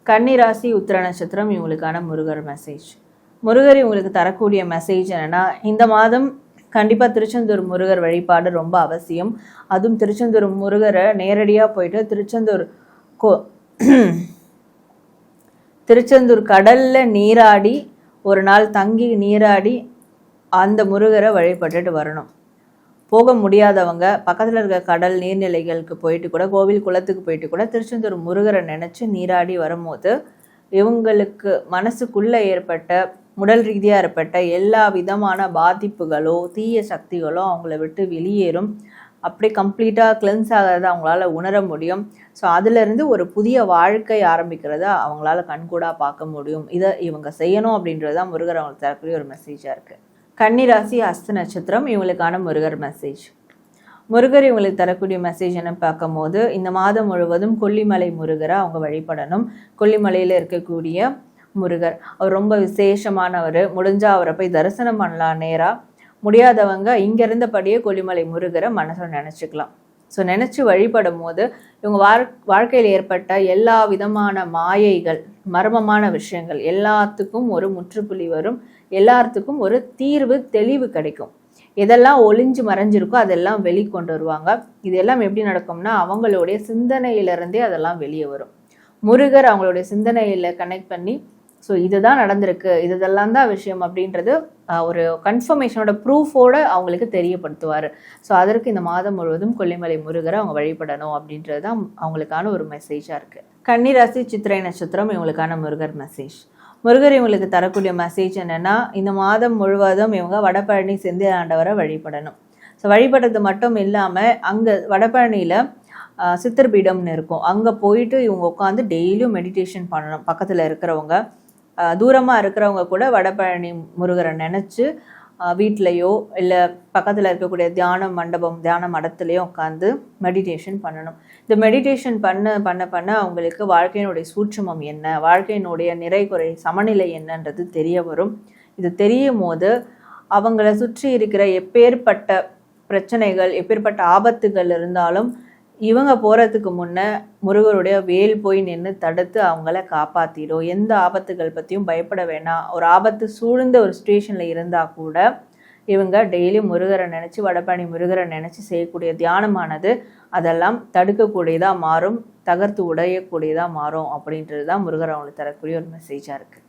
கன்னி ராசி உத்திர நட்சத்திரம் இவங்களுக்கான முருகர் மெசேஜ். முருகர் இவங்களுக்கு தரக்கூடிய மெசேஜ் என்னன்னா, இந்த மாதம் கண்டிப்பாக திருச்செந்தூர் முருகர் வழிபாடு ரொம்ப அவசியம். அதுவும் திருச்செந்தூர் முருகரை நேரடியாக போயிட்டு திருச்செந்தூர் கடலில் நீராடி ஒரு நாள் தங்கி நீராடி அந்த முருகரை வழிபட்டுட்டு வரணும். போக முடியாதவங்க பக்கத்தில் இருக்க கடல் நீர்நிலைகளுக்கு போயிட்டு கூட, கோவில் குளத்துக்கு போயிட்டு கூட திருச்செந்தூர் முருகரை நினச்சி நீராடி வரும்போது இவங்களுக்கு மனசுக்குள்ளே ஏற்பட்ட உடல் ரீதியாக ஏற்பட்ட எல்லா விதமான பாதிப்புகளோ தீய சக்திகளோ அவங்கள விட்டு வெளியேறும். அப்படி கம்ப்ளீட்டாக கிளென்ஸ் ஆகிறத அவங்களால உணர முடியும். ஸோ அதிலிருந்து ஒரு புதிய வாழ்க்கை ஆரம்பிக்கிறத அவங்களால கண்கூடாக பார்க்க முடியும். இதை இவங்க செய்யணும் அப்படின்றது தான் முருகர் அவங்களுக்கு தரக்கூடிய ஒரு மெசேஜாக இருக்குது. கன்னி ராசி ஹஸ்த நட்சத்திரம் இவங்களுக்கான முருகர் மெசேஜ். முருகர் இவங்களுக்கு தரக்கூடிய மெசேஜ் என்ன பார்க்கும்போது, இந்த மாதம் முழுவதும் கொல்லிமலை முருகரை அவங்க வழிபடணும். கொல்லிமலையில் இருக்கக்கூடிய முருகர் அவர் ரொம்ப விசேஷமானவர். முடிஞ்சால் அவரை போய் தரிசனம் பண்ணலாம் நேராக. முடியாதவங்க இங்கே இருந்தபடியே கொல்லிமலை முருகரை மனசில் நினச்சிக்கலாம். ஸோ நினச்சி வழிபடும் போது இவங்க வாழ்க்கையில் ஏற்பட்ட எல்லா விதமான மாயைகள், மர்மமான விஷயங்கள் எல்லாத்துக்கும் ஒரு முற்றுப்புள்ளி வரும். எல்லாத்துக்கும் ஒரு தீர்வு, தெளிவு கிடைக்கும். எதெல்லாம் ஒளிஞ்சு மறைஞ்சிருக்கோ அதெல்லாம் வெளிக்கொண்டு வருவாங்க. இதெல்லாம் எப்படி நடக்கும்னா, அவங்களுடைய சிந்தனையிலிருந்தே அதெல்லாம் வெளியே வரும். முருகர் அவங்களுடைய சிந்தனையில் கனெக்ட் பண்ணி, ஸோ இதுதான் நடந்திருக்கு, இதெல்லாம் தான் விஷயம் அப்படின்றது ஒரு கன்ஃபர்மேஷனோட ப்ரூஃபோடு அவங்களுக்கு தெரியப்படுத்துவார். ஸோ அதற்கு இந்த மாதம் முழுவதும் கொல்லிமலை முருகரை அவங்க வழிபடணும் அப்படின்றது தான் அவங்களுக்கான ஒரு மெசேஜாக இருக்குது. கன்னி ராசி சித்திரை நட்சத்திரம் இவங்களுக்கான முருகர் மெசேஜ். முருகர் இவங்களுக்கு தரக்கூடிய மெசேஜ் என்னென்னா, இந்த மாதம் முழுவதும் இவங்க வடபழனி செந்தில் ஆண்டவரை வழிபடணும். ஸோ வழிபடுறது மட்டும் இல்லாமல் அங்கே வடபழனியில் சித்தர் பீடம்னு இருக்கும். அங்கே போயிட்டு இவங்க உட்காந்து டெய்லியும் மெடிடேஷன் பண்ணணும். பக்கத்தில் இருக்கிறவங்க, தூரமாக இருக்கிறவங்க கூட வடபழனி முருகரை நினச்சி வீட்லேயோ இல்லை பக்கத்தில் இருக்கக்கூடிய தியான மண்டபம், தியான மடத்துலேயோ உட்காந்து மெடிடேஷன் பண்ணணும். இந்த மெடிடேஷன் பண்ண அவங்களுக்கு வாழ்க்கையினுடைய சூட்சுமம் என்ன, வாழ்க்கையினுடைய நிறை குறை சமநிலை என்னன்றது தெரிய வரும். இது தெரியும் போது அவங்கள சுற்றி இருக்கிற எப்பேற்பட்ட பிரச்சனைகள், எப்பேற்பட்ட ஆபத்துகள் இருந்தாலும் இவங்க போகிறதுக்கு முன்னே முருகருடைய வேல் போய் நின்று தடுத்து அவங்கள காப்பாற்றிடும். எந்த ஆபத்துகள் பற்றியும் பயப்பட வேணாம். ஒரு ஆபத்து சூழ்ந்த ஒரு சுச்சுவேஷனில் இருந்தால் கூட இவங்க டெய்லி முருகரை நினச்சி, வடபழனி முருகரை நினச்சி செய்யக்கூடிய தியானமானது அதெல்லாம் தடுக்கக்கூடியதாக மாறும், தகர்த்து உடையக்கூடியதாக மாறும் அப்படின்றது தான் முருகர் அவங்களுக்கு தரக்கூடிய ஒரு மெசேஜாக இருக்குது.